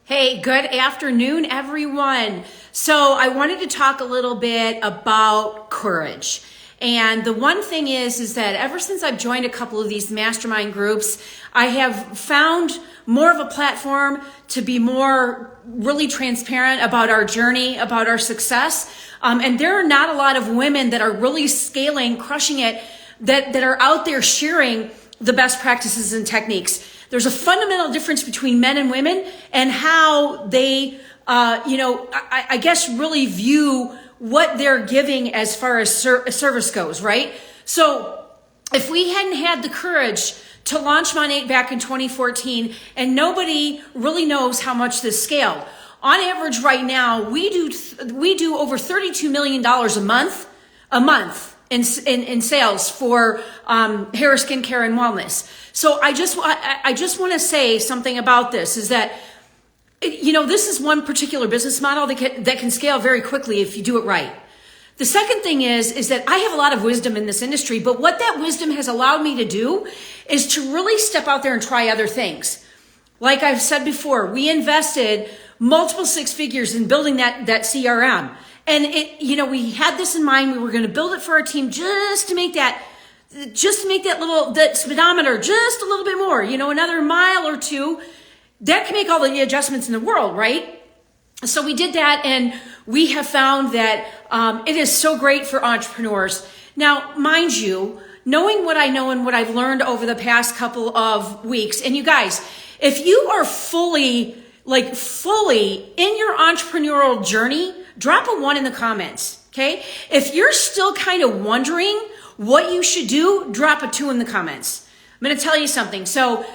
Hey, good afternoon, everyone. So I wanted to talk a little bit about courage. And the one thing is that ever since I've joined a couple of these mastermind groups, I have found more of a platform to be more really transparent about our journey, about our success. And there are not a lot of women that are really scaling, crushing it, that are out there sharing the best practices and techniques. There's a fundamental difference between men and women and how they, I guess really view what they're giving as far as service goes, right? So if we hadn't had the courage to launch Monate back in 2014, and nobody really knows how much this scaled. On average right now, we do over $32 million a month in sales for hair, skincare, and wellness. So I just want to say something about this is that, this is one particular business model that can scale very quickly if you do it right. The second thing is that I have a lot of wisdom in this industry, but what that wisdom has allowed me to do is to really step out there and try other things. Like I've said before, we invested multiple six figures in building that CRM. And we had this in mind. We were going to build it for our team just to make that speedometer just a little bit more, another mile or two. That can make all the adjustments in the world, right? So we did that, and we have found that it is so great for entrepreneurs. Now, mind you, knowing what I know and what I've learned over the past couple of weeks, and you guys, if you are fully in your entrepreneurial journey, drop a 1 in the comments, okay? If you're still kind of wondering what you should do, drop a 2 in the comments. I'm going to tell you something. So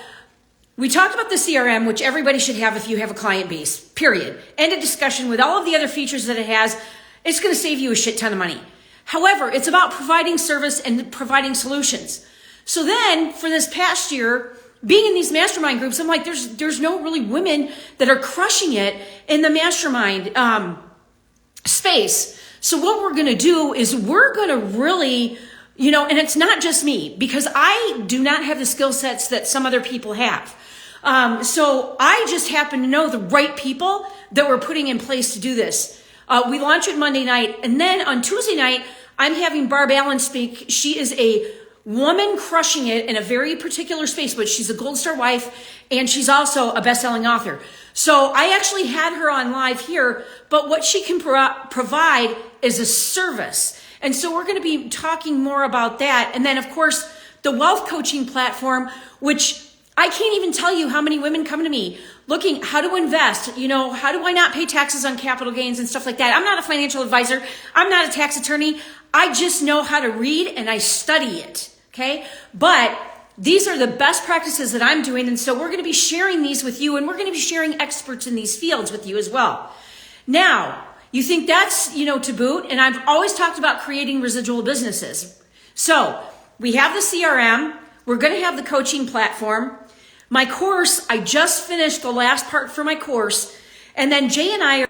we talked about the CRM, which everybody should have if you have a client base, period. End of discussion. With all of the other features that it has, it's going to save you a shit ton of money. However, it's about providing service and providing solutions. So then for this past year, being in these mastermind groups, I'm like, there's no really women that are crushing it in the mastermind space. So what we're going to do is we're going to really, and it's not just me, because I do not have the skill sets that some other people have. So I just happen to know the right people that we're putting in place to do this. We launch it Monday night, and then on Tuesday night, I'm having Barb Allen speak. She is a woman crushing it in a very particular space, but she's a Gold Star wife, and she's also a best-selling author. So I actually had her on live here, but what she can provide is a service. And so we're going to be talking more about that. And then, of course, the wealth coaching platform, which I can't even tell you how many women come to me looking how to invest, how do I not pay taxes on capital gains and stuff like that. I'm not a financial advisor. I'm not a tax attorney. I just know how to read and I study it. Okay. But these are the best practices that I'm doing. And so we're going to be sharing these with you, and we're going to be sharing experts in these fields with you as well. Now, you think that's, to boot. And I've always talked about creating residual businesses. So we have the CRM. We're going to have the coaching platform. My course, I just finished the last part for my course. And then Jay and I